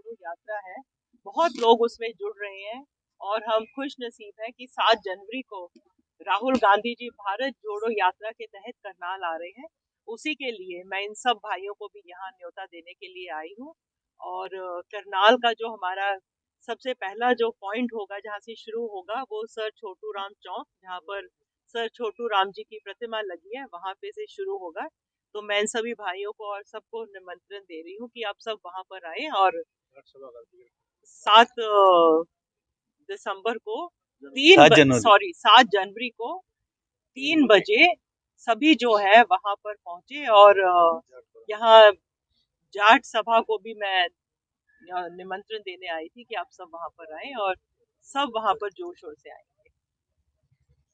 जोड़ो यात्रा है, बहुत लोग उसमें जुड़ रहे हैं और हम खुश नसीब हैं कि 7 जनवरी को राहुल गांधी जी भारत जोड़ो यात्रा के तहत करनाल आ रहे हैं। उसी के लिए मैं इन सब भाइयों को भी यहाँ न्योता देने के लिए आई हूँ। और करनाल का जो हमारा सबसे पहला जो पॉइंट होगा, जहाँ से शुरू होगा, वो सर छोटू राम चौक, जहाँ पर सर छोटू राम जी की प्रतिमा लगी है, वहां पे से शुरू होगा। तो मैं इन सभी भाइयों को और सबको निमंत्रण दे रही हूँ कि आप सब वहां पर आए। और 7 दिसंबर को 7 जनवरी को 3 बजे सभी जो है वहां पर पहुंचे। और यहाँ जाट सभा को भी मैं निमंत्रण देने आई थी कि आप सब वहां पर आए और सब वहां पर जोर शोर से आएंगे।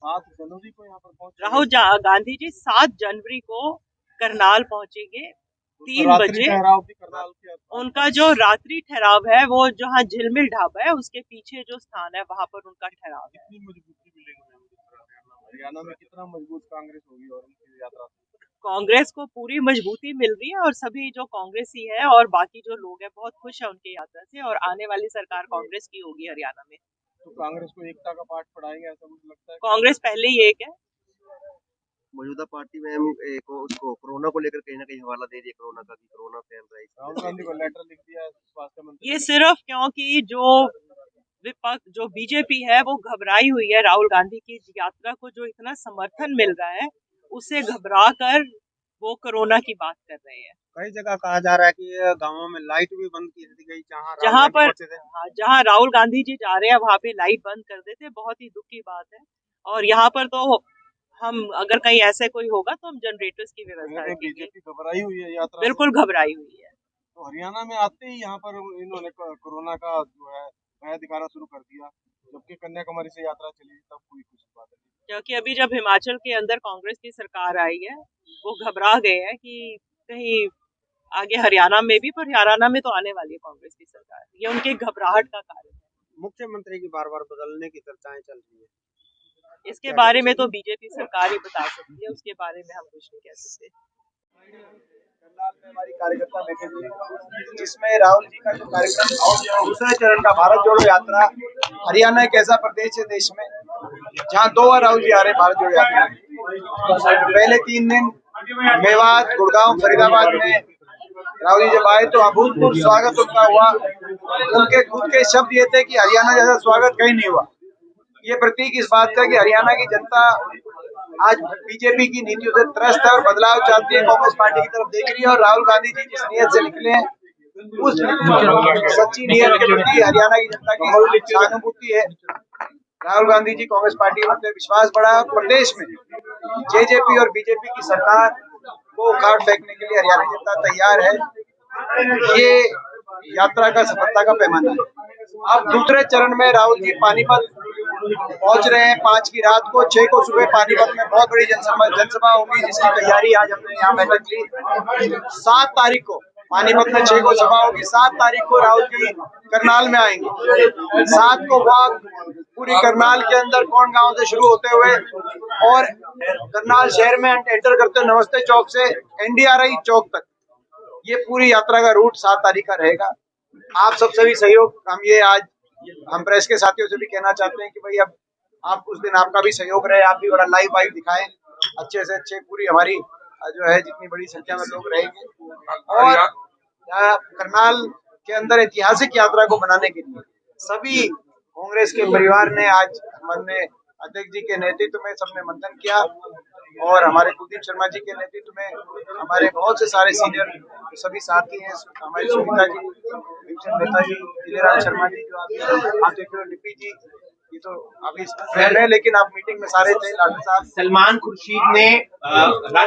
7 जनवरी को यहाँ पर पहुंचे राहुल गांधी जी 7 जनवरी को करनाल पहुंचेंगे 3 बजे। उनका जो रात्रि ठहराव है वो जहाँ झिलमिल ढाबा है उसके पीछे जो स्थान है वहां पर उनका ठहराव है। कितनी मजबूती मिलेगी हरियाणा में, कितना मजबूत कांग्रेस होगी और उनकी यात्रा? कांग्रेस को पूरी मजबूती मिल रही है और सभी जो कांग्रेसी है और बाकी जो लोग हैं बहुत खुश है उनकी यात्रा से। और आने वाली सरकार कांग्रेस की होगी हरियाणा में। तो कांग्रेस को एकता का पाठ पढ़ाएंगे ऐसा मुझे लगता है। कांग्रेस पहले ही एक है। मौजूदा पार्टी में हम उसको कोरोना को लेकर कहीं ना कहीं हवाला दे दिया, कोरोना का, कि कोरोना फैल रहा है। राहुल गांधी को लेटर लिख दिया स्वास्थ्य मंत्री। ये सिर्फ क्योंकि जो विपक्ष जो बीजेपी है वो घबराई हुई है, राहुल गांधी की यात्रा को जो इतना समर्थन मिल रहा है उससे घबरा कर वो कोरोना की बात कर रहे हैं। कई जगह कहा जा रहा है कि गांवों में लाइट भी बंद की दी गई, जहां राहुल गांधी जी जा रहे हैं वहां पे लाइट बंद कर देते, बहुत ही दुख की बात है। और यहाँ पर तो हम अगर कहीं ऐसे कोई होगा तो हम जनरेटर्स की व्यवस्था रखेंगे। बीजेपी घबराई हुई है यात्रा, बिल्कुल घबराई हुई है। तो हरियाणा में आते ही यहाँ पर इन्होंने कोरोना का जो है भय दिखाना शुरू कर दिया, जबकि कन्याकुमारी से यात्रा चली तब कोई कुछ बात नहीं। क्योंकि अभी जब हिमाचल के अंदर कांग्रेस की सरकार आई है वो घबरा गए हैं कि कहीं आगे हरियाणा में भी, पर हरियाणा में तो आने वाली है कांग्रेस की सरकार, ये उनके घबराहट का कारण है। मुख्यमंत्री की बार बार बदलने की चर्चाएं चल रही है, इसके बारे में तो बीजेपी सरकार ही बता सकती है, उसके बारे में हम कुछ नहीं कह सकते। करनाल में हमारी कार्यकर्ता बैठे हुए, जिसमें राहुल जी का जो कार्यक्रम दूसरे चरण का भारत जोड़ो यात्रा, हरियाणा एक ऐसा प्रदेश है देश में जहां 2 बार राहुल जी आ रहे भारत जोड़ो यात्रा। पहले 3 दिन मेवात, गुड़गांव, फरीदाबाद में राहुल जी जब आए तो अभूतपूर्व स्वागत उनका हुआ। उनके खुद के शब्द ये थे कि हरियाणा जैसा स्वागत कहीं नहीं हुआ। ये प्रतीक इस बात का कि हरियाणा की जनता आज बीजेपी की नीतियों से त्रस्त है और बदलाव चाहती है, कांग्रेस पार्टी की तरफ देख रही है। और राहुल गांधी जी जिस नीयत से निकले हैं उस सच्ची नीयत के प्रति हरियाणा की जनता की सहानुभूति है। राहुल गांधी जी कांग्रेस पार्टी में विश्वास बढ़ा है। प्रदेश में जेजेपी और बीजेपी की सरकार को उखाड़ फेंकने के लिए हरियाणा की जनता तैयार है। ये यात्रा का सफलता का पैमाना है। अब दूसरे चरण में राहुल जी पानीपत पहुंच रहे हैं 5 की रात को, 6 को सुबह पानीपत में बहुत बड़ी जनसभा होगी, जिसकी तैयारी आज हमने यहाँ बैठक ली। 7 तारीख को पानीपत में 6 को सभा होगी, 7 तारीख को राहुल जी करनाल में आएंगे। 7 को वॉक पूरी करनाल के अंदर कौन गांव से शुरू होते हुए और करनाल शहर में एंटर करते नमस्ते चौक से NDRI चौक तक ये पूरी यात्रा का रूट 7 तारीख का रहेगा। आप सब सभी सहयोग, हम प्रेस के साथियों से भी कहना चाहते हैं कि भाई अब आप उस दिन आपका भी सहयोग रहे, आप भी बड़ा लाइव दिखाएं, अच्छे से अच्छे पूरी हमारी जो है जितनी बड़ी संख्या में लोग रहेंगे। और करनाल के अंदर ऐतिहासिक यात्रा को बनाने के लिए सभी कांग्रेस के परिवार ने आज हमने अध्यक्ष जी के नेतृत्व में सबने मंथन किया और हमारे कुलदीप शर्मा जी के नेतृत्व में हमारे बहुत से सारे सीनियर सभी साथी हैं, हमारे सुनीता जी, मेहता जी, दिलेराज शर्मा जी, जो आप देख रहे हो, लिपि जी, ये तो अभी है लेकिन आप मीटिंग में सारे थे। लाडू साहब, सलमान खुर्शीद ने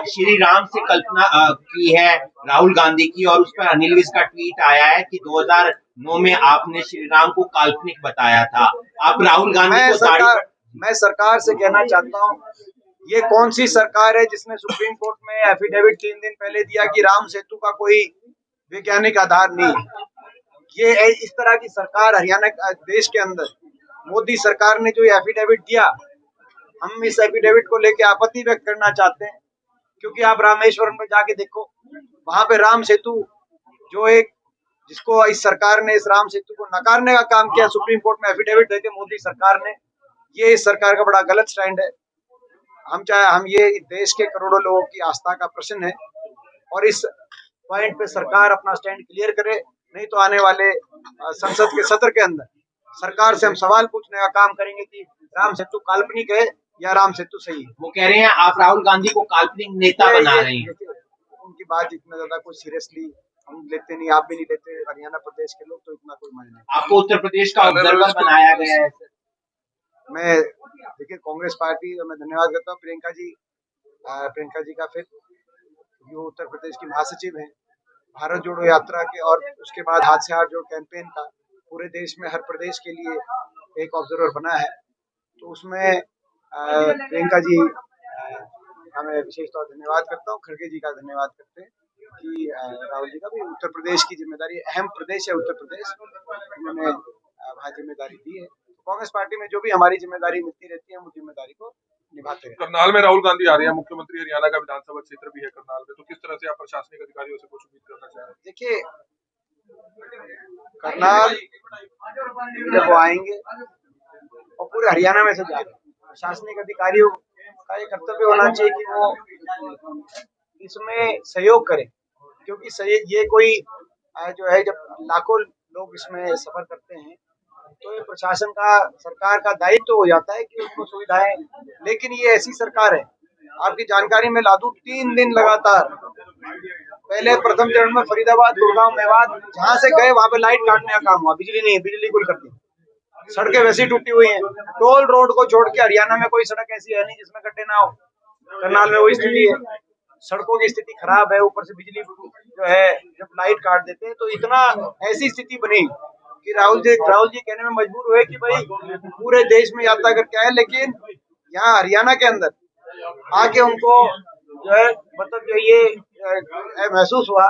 श्री राम से कल्पना की है राहुल गांधी की, और उस पर अनिल विज का ट्वीट आया है कि 2009 में आपने श्री राम को काल्पनिक बताया था। आप राहुल गांधी को मैं सरकार से कहना चाहता हूँ, ये कौन सी सरकार है जिसने सुप्रीम कोर्ट में एफिडेविट 3 दिन पहले दिया कि राम सेतु का कोई वैज्ञानिक आधार नहीं है। ये इस तरह की सरकार हरियाणा देश के अंदर मोदी सरकार ने जो एफिडेविट दिया, हम इस एफिडेविट को लेके आपत्ति व्यक्त करना चाहते हैं। क्योंकि आप रामेश्वरम में जाके देखो, वहां पे राम सेतु जो एक जिसको इस सरकार ने इस राम सेतु को नकारने का काम किया, सुप्रीम कोर्ट में एफिडेविट देके मोदी सरकार ने, ये इस सरकार का बड़ा गलत स्टैंड है। हम ये देश के करोड़ों लोगों की आस्था का प्रश्न है और इस पॉइंट पे सरकार अपना स्टैंड क्लियर करे, नहीं तो आने वाले संसद के सत्र के अंदर सरकार से हम सवाल पूछने का काम करेंगे कि राम सेतु काल्पनिक है या राम सेतु सही है। वो कह रहे हैं आप राहुल गांधी को काल्पनिक नेता बना रहे हैं। उनकी बात इतना ज्यादा कोई सीरियसली हम लेते नहीं, आप भी नहीं लेते, हरियाणा प्रदेश के लोग, तो इतना कोई मायने नहीं। आपको उत्तर प्रदेश का ऑब्जर्वर बनाया गया है। मैं देखिए कांग्रेस पार्टी, मैं धन्यवाद करता हूँ प्रियंका जी का, फिर जो उत्तर प्रदेश की महासचिव है भारत जोड़ो यात्रा के, और उसके बाद हाथ से हाथ जोड़ कैंपेन का पूरे देश में हर प्रदेश के लिए एक ऑब्जर्वर बना है। तो उसमें प्रियंका जी का मैं विशेष तौर धन्यवाद करता हूँ, खड़गे जी का धन्यवाद करते हैं कि राहुल जी का भी उत्तर प्रदेश की जिम्मेदारी, अहम प्रदेश है उत्तर प्रदेश, उन्होंने वहाँ जिम्मेदारी दी है। तो कांग्रेस पार्टी में जो भी हमारी जिम्मेदारी मिलती रहती है, हम उस जिम्मेदारी को निभाते हैं। करनाल में राहुल गांधी आ रहे हैं, मुख्यमंत्री हरियाणा का विधानसभा क्षेत्र भी है करनाल में, तो किस तरह से आप प्रशासनिक अधिकारियों से कुछ उम्मीद करना चाह रहे हैं? देखिए करनाल जब वो आएंगे और पूरे हरियाणा में से जा रहे हैं, प्रशासनिक अधिकारियों का ये कर्तव्य होना चाहिए कि वो इसमें सहयोग करें, क्योंकि ये कोई जो है, जब लाखों लोग इसमें सफर करते हैं तो ये प्रशासन का, सरकार का दायित्व तो हो जाता है कि उनको सुविधाएं, लेकिन ये ऐसी सरकार है, आपकी जानकारी में ला दूं, 3 दिन लगातार, पहले प्रथम चरण में फरीदाबाद, गुड़गांव, मेवात, जहां से गए वहां पे लाइट काटने का काम हुआ, बिजली नहीं है, बिजली गुल कर दी, सड़कें वैसी टूटी हुई हैं, टोल रोड को छोड़ के हरियाणा में कोई सड़क ऐसी है नहीं जिसमें गड्ढे ना हो, करनाल में वही स्थिति है, सड़कों की स्थिति खराब है, ऊपर से बिजली जो है जब लाइट काट देते हैं तो इतना ऐसी स्थिति बनी कि राहुल जी कहने में मजबूर हुए कि भाई पूरे देश में यात्रा करके आए, लेकिन यहाँ हरियाणा के अंदर आके उनको जो है, मतलब जो ये महसूस हुआ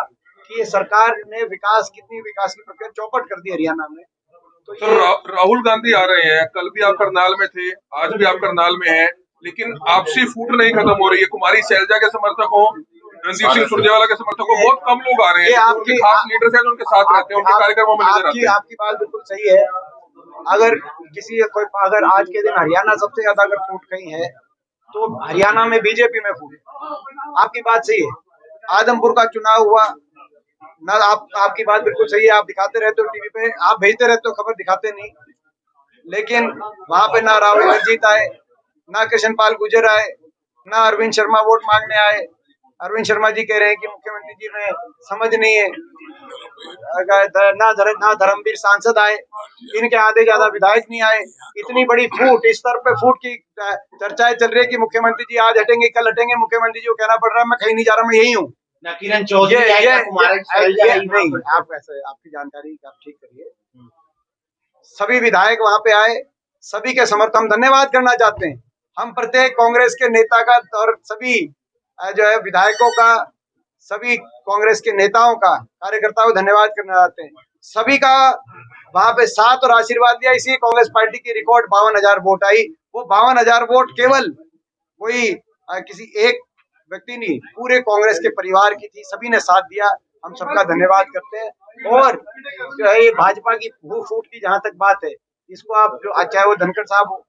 कि ये सरकार ने विकास की प्रक्रिया चौपट कर दी हरियाणा में। तो राहुल गांधी आ रहे हैं, कल भी आप करनाल में थे, आज भी आप करनाल में हैं, लेकिन आपसी फूट नहीं खत्म हो रही है। कुमारी शैलजा के समर्थक हो, रणदीप सिंह सुरजेवाला के समर्थक हो, बहुत कम लोग आ रहे हैं, उनके खास लीडर्स हैं जो उनके साथ रहते हैं, उनके कार्यक्रमों में नजर आते हैं। आपकी बात बिल्कुल सही है। अगर आज के दिन हरियाणा सबसे ज्यादा अगर फूट कहीं है तो हरियाणा में बीजेपी में फूट, आपकी बात सही है। आदमपुर का चुनाव हुआ ना, आपकी बात बिल्कुल सही है, आप दिखाते रहते हो टीवी पे, आप भेजते रहते हो खबर, दिखाते नहीं, लेकिन वहां पे ना राहुल इंद्रजीत आए, ना कृष्ण पाल गुर्जर आए, ना अरविंद शर्मा वोट मांगने आए। अरविंद शर्मा जी कह रहे हैं कि मुख्यमंत्री जी में समझ नहीं है, ना धर्मवीर सांसद आए, इनके आधे ज्यादा विधायक नहीं आए। इतनी बड़ी फूट, इस स्तर पे फूट की चर्चाएं चल रही है कि मुख्यमंत्री जी आज हटेंगे, कल हटेंगे, मुख्यमंत्री जी को कहना पड़ रहा है मैं कहीं नहीं जा रहा, मैं यही हूँ। किरण चौधरी नहीं, आप ऐसे, आपकी जानकारी आप ठीक करिए। सभी विधायक वहां पे आए, सभी के समर्थन हम धन्यवाद करना चाहते हैं। हम प्रत्येक कांग्रेस के नेता का और सभी जो है विधायकों का, सभी कांग्रेस के नेताओं का, कार्यकर्ताओं को धन्यवाद करना चाहते हैं। सभी का वहां पे साथ और आशीर्वाद दिया, इसी कांग्रेस पार्टी की रिकॉर्ड 52,000 वोट आई। वो 52,000 वोट केवल कोई किसी एक व्यक्ति नहीं, पूरे कांग्रेस के परिवार की थी, सभी ने साथ दिया, हम सबका धन्यवाद करते हैं। और जो है ये भाजपा की फूट की जहां तक बात है, इसको आप जो, चाहे वो धनखड़ साहब हो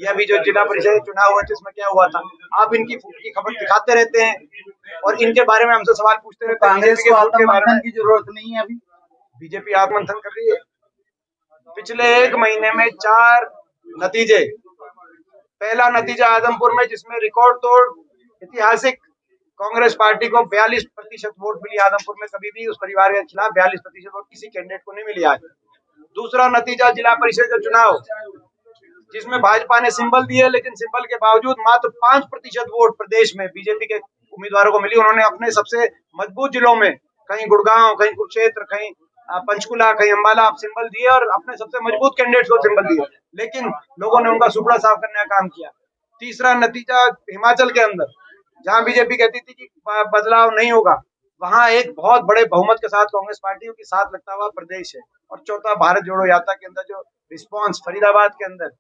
या भी जो जिला परिषद चुनाव हुए थे उसमें क्या हुआ था, आप इनकी फूट की खबर दिखाते रहते हैं और इनके बारे में हमसे सवाल पूछते रहते हैं। कांग्रेस को आत्ममंथन की जरूरत नहीं है, अभी बीजेपी आत्ममंथन कर रही है। पिछले 1 महीने में 4 नतीजे, पहला नतीजा आदमपुर में जिसमें रिकॉर्ड तोड़ ऐतिहासिक कांग्रेस पार्टी को 42% वोट मिली आदमपुर में, कभी भी उस परिवार के खिलाफ 42% वोट किसी कैंडिडेट को नहीं मिली आज। दूसरा नतीजा जिला परिषद का चुनाव, जिसमें भाजपा ने सिंबल दिए, लेकिन सिंबल के बावजूद मात्र 5% वोट प्रदेश में बीजेपी के उम्मीदवारों को मिली। उन्होंने अपने सबसे मजबूत जिलों में, कहीं गुड़गांव, कहीं कुरुक्षेत्र, कहीं पंचकुला, कहीं अम्बाला सिंबल दिए और अपने सबसे मजबूत कैंडिडेट को सिंबल दिए, लेकिन लोगों ने उनका सुपड़ा साफ करने का काम किया। तीसरा नतीजा हिमाचल के अंदर, जहां बीजेपी कहती थी कि बदलाव नहीं होगा, वहां एक बहुत बड़े बहुमत के साथ कांग्रेस पार्टी के साथ लगता हुआ प्रदेश है। और चौथा भारत जोड़ो यात्रा के अंदर जो रिस्पांस फरीदाबाद के अंदर,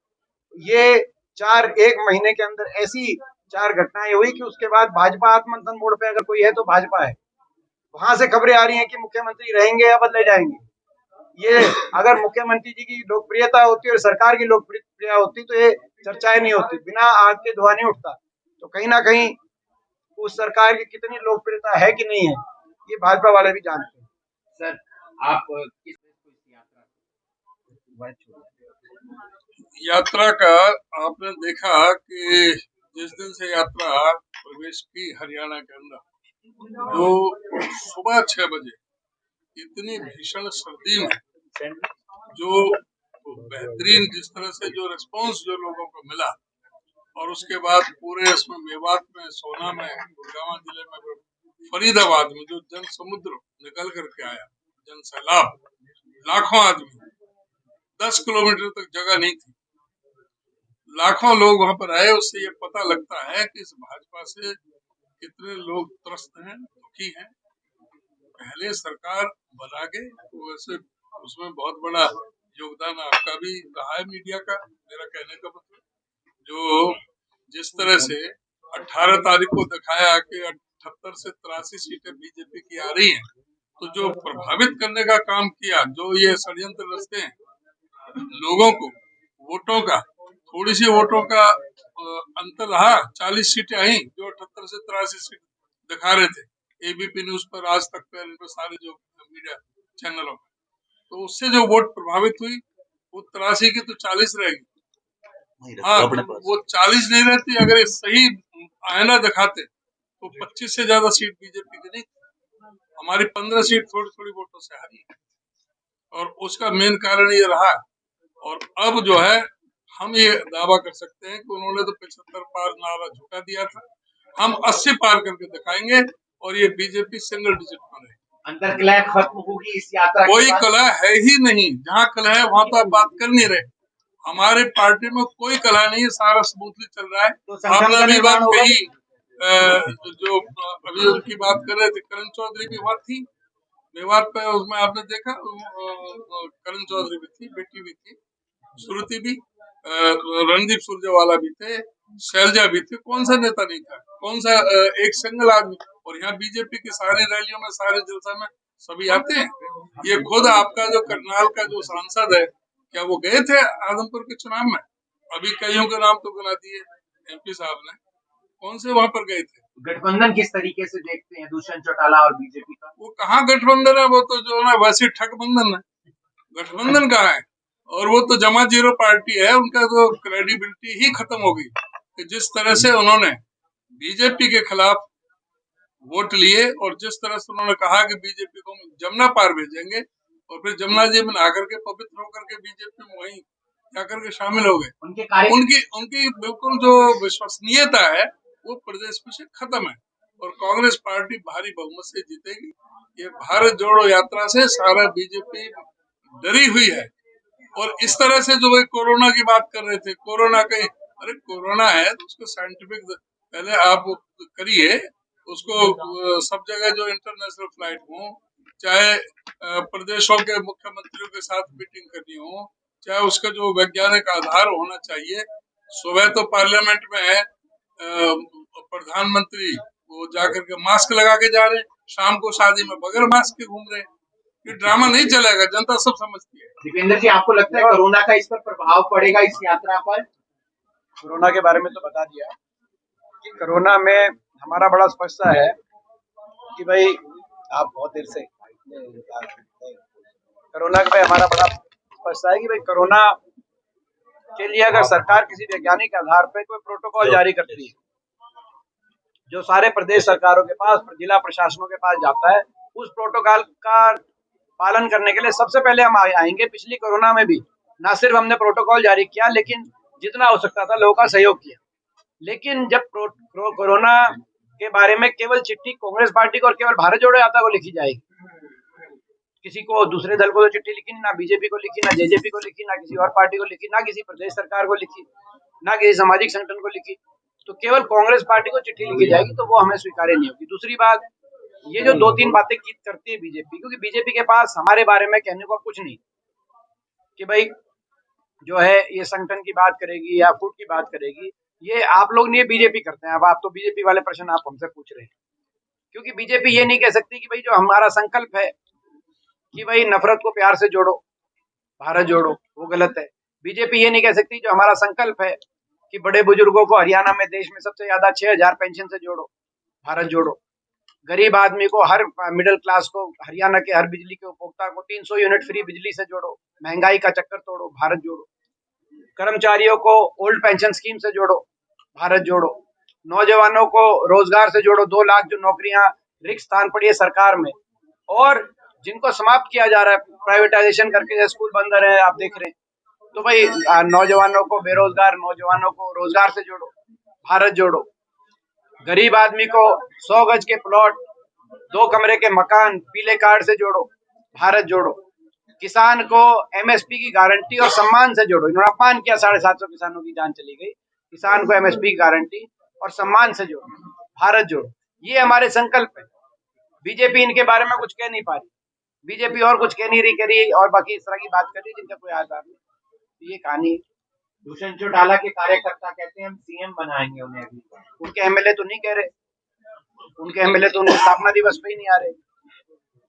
ये 1 महीने के अंदर ऐसी 4 घटनाएं हुई कि उसके बाद भाजपा आत्ममंथन मोड पे अगर कोई है तो भाजपा है। वहां से खबरें आ रही हैं कि मुख्यमंत्री रहेंगे या बदले जाएंगे। ये अगर मुख्यमंत्री जी की लोकप्रियता होती और सरकार की लोकप्रियता होती तो ये चर्चाएं नहीं होती, बिना आग के धुआं नहीं उठता। तो कहीं ना कहीं उस सरकार की कितनी लोकप्रियता है कि नहीं है, ये भाजपा वाले भी जानते हैं। सर, आप किस यात्रा का आपने देखा कि जिस दिन से यात्रा प्रवेश की हरियाणा के अंदर, जो सुबह 6 बजे इतनी भीषण सर्दी में जो बेहतरीन जिस तरह से जो रिस्पांस जो लोगों को मिला, और उसके बाद पूरे इसमें मेवात में, सोना में, गुड़गांव जिले में, फरीदाबाद में जो जन समुद्र निकल करके आया, जन सैलाब, लाखों आदमी, 10 किलोमीटर तक जगह नहीं थी, लाखों लोग वहां पर आए। उससे ये पता लगता है कि इस भाजपा से कितने लोग त्रस्त हैं, दुखी हैं। पहले सरकार बना के वैसे उसमें बहुत बड़ा योगदान आपका भी रहा है, मीडिया का। मेरा कहने का मतलब जो जिस तरह से 18 तारीख को दिखाया कि 78 से 83 सीटें बीजेपी की आ रही हैं, तो जो प्रभावित करने का काम किया, जो ये षड्यंत्र रचते हैं लोगों को वोटों का, थोड़ी सी वोटों का अंतर रहा, 40 सीटें आई जो 78 से 83 सीट दिखा रहे थे एबीपी न्यूज पर, आज तक पर, इन पर सारे जो मीडिया चैनलों पर। तो उससे जो वोट प्रभावित हुई वो 83 की तो 40 रहेगी। हाँ, वो 40 नहीं रहती अगर ये सही आईना दिखाते तो 25 से ज्यादा सीट बीजेपी की नहीं, हमारी 15 सीट थोड़ी थोड़ी वोटों से हारी, और उसका मेन कारण ये रहा। और अब जो है हम ये दावा कर सकते हैं कि उन्होंने तो 75 पार नारा झुका दिया था, हम 80 पार करके दिखाएंगे और ये बीजेपी सिंगल डिजिट पर है। अंदर कलह खत्म होगी इस यात्रा के कोई बाद? कलह है ही नहीं, जहाँ कलह है वहां तो आप बात कर नहीं रहे। हमारे पार्टी में कोई कलह नहीं है, सारा स्मूथली चल रहा है। तो संगठन आपने का अभी निर्माण बात होगा? कही, जो अभी उनकी बात कर रहे थे, करण चौधरी भी वहां थी मेवात पे, उसमें आपने देखा करण चौधरी भी थी, बेटी भी थी, श्रुति भी, रणदीप सुरजेवाला भी थे, शैलजा भी थी। कौन सा नेता नहीं था, कौन सा एक सिंगल आदमी। और यहाँ बीजेपी की सारी रैलियों में, सारे जलसा में सभी आते हैं। ये खुद आपका जो करनाल का जो सांसद है, क्या वो गए थे आजमपुर के चुनाव में? अभी कईयों के नाम तो गिना दिए एमपी साहब ने, कौन से वहां पर गए थे? गठबंधन किस तरीके से देखते हैं दुष्यंत चौटाला और बीजेपी का? वो कहाँ गठबंधन है, वो तो जो है वैसे ठग बंधन है, गठबंधन कहाँ है। और वो तो जमा जीरो पार्टी है, उनका तो क्रेडिबिलिटी ही खत्म हो गई कि जिस तरह से उन्होंने बीजेपी के खिलाफ वोट लिए, और जिस तरह से उन्होंने कहा कि बीजेपी को जमुना पार भेजेंगे, और फिर जमुना जी में आकर के पवित्र होकर के बीजेपी में वहीं जाकर के शामिल हो गए। उनकी उनकी बिल्कुल जो विश्वसनीयता है वो प्रदेश में से खत्म है, और कांग्रेस पार्टी भारी बहुमत से जीतेगी। ये भारत जोड़ो यात्रा से सारा बीजेपी डरी हुई है। और इस तरह से जो कोरोना की बात कर रहे थे, कोरोना कहीं, अरे कोरोना है तो उसको साइंटिफिक पहले आप करिए उसको। सब जगह जो इंटरनेशनल फ्लाइट हो, चाहे प्रदेशों के मुख्यमंत्रियों के साथ मीटिंग करनी हो, चाहे उसका जो वैज्ञानिक आधार होना चाहिए। सुबह तो पार्लियामेंट में है प्रधानमंत्री वो जाकर के मास्क लगा के जा रहे हैं, शाम को शादी में बगैर मास्क के घूम रहे हैं। ये ड्रामा नहीं चलेगा, जनता सब समझती है। दीपेंद्र जी, आपको लगता है कोरोना का इस पर प्रभाव पड़ेगा इस यात्रा पर? कोरोना के बारे में तो बता दिया कि कोरोना में हमारा बड़ा स्पष्ट है कि भाई आप बहुत देर से कोरोना पे हमारा बड़ा स्पष्ट है कि भाई कोरोना के लिए अगर सरकार किसी वैज्ञानिक आधार पर कोई प्रोटोकॉल जारी करती है, जो सारे प्रदेश सरकारों के पास, जिला प्रशासनों के पास जाता है, उस प्रोटोकॉल का पालन करने के लिए सबसे पहले हम आएंगे। पिछली कोरोना में भी ना सिर्फ हमने प्रोटोकॉल जारी किया, लेकिन जितना हो सकता था लोगों का सहयोग किया। लेकिन जब कोरोना के बारे में केवल चिट्ठी कांग्रेस पार्टी को और केवल भारत जोड़ो यात्रा को लिखी जाएगी, किसी को दूसरे दल को तो चिट्ठी लिखी नहीं, ना बीजेपी को लिखी, ना जेजेपी को लिखी, ना किसी और पार्टी को लिखी, ना किसी प्रदेश सरकार को लिखी, ना किसी सामाजिक संगठन को लिखी, तो केवल कांग्रेस पार्टी को चिट्ठी लिखी जाएगी, तो वो हमें स्वीकार्य नहीं होगी। दूसरी बात, ये जो 2-3 बातें करती है बीजेपी, क्योंकि बीजेपी के पास हमारे बारे में कहने को कुछ नहीं कि भाई जो है ये संगठन की बात करेगी या फूड की बात करेगी, ये आप लोग नहीं, बीजेपी करते हैं। अब आप तो बीजेपी वाले प्रश्न आप हमसे पूछ रहे हैं, क्योंकि बीजेपी ये नहीं कह सकती कि भाई जो हमारा संकल्प है कि भाई नफरत को प्यार से जोड़ो, भारत जोड़ो, वो गलत है। बीजेपी ये नहीं कह सकती जो हमारा संकल्प है कि बड़े बुजुर्गों को हरियाणा में देश में सबसे ज्यादा 6,000 पेंशन से जोड़ो, भारत जोड़ो। गरीब आदमी को, हर मिडिल क्लास को, हरियाणा के हर बिजली के उपभोक्ता को 300 यूनिट फ्री बिजली से जोड़ो, महंगाई का चक्कर तोड़ो, भारत जोड़ो। कर्मचारियों को ओल्ड पेंशन स्कीम से जोड़ो, भारत जोड़ो। नौजवानों को रोजगार से जोड़ो, 2 लाख जो नौकरियां रिक्त स्थान पड़ी है सरकार में और जिनको समाप्त किया जा रहा है प्राइवेटाइजेशन करके, स्कूल बंद रहे हैं, आप देख रहे हैं। तो भाई नौजवानों को, बेरोजगार नौजवानों को रोजगार से जोड़ो, भारत जोड़ो। गरीब आदमी को 100 गज के प्लॉट, 2 कमरे के मकान पीले कार्ड से जोड़ो, भारत जोड़ो। किसान को एमएसपी की गारंटी और सम्मान से जोड़ो। इन्होंने अपमान किया, 750 किसानों की जान चली गई। किसान को एमएसपी की गारंटी और सम्मान से जोड़ो, भारत जोड़ो। ये हमारे संकल्प है। बीजेपी इनके बारे में कुछ कह नहीं पा रही, बीजेपी और कुछ कह नहीं रही, कह रही और बाकी इस तरह की बात कर रही जिनका कोई आधार नहीं। ये कहानी। दुष्यंत चौटाला के कार्यकर्ता कहते हैं हम सीएम बनाएंगे उन्हें अगली बार। उनके एमएलए तो नहीं कह रहे, उनके एमएलए तो उनके स्थापना दिवस पे ही नहीं आ रहे।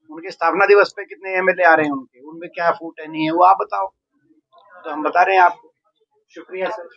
उनके स्थापना दिवस पे कितने एमएलए आ रहे हैं उनके, उनमें क्या फूट है नहीं है वो आप बताओ, तो हम बता रहे हैं आपको। शुक्रिया सर।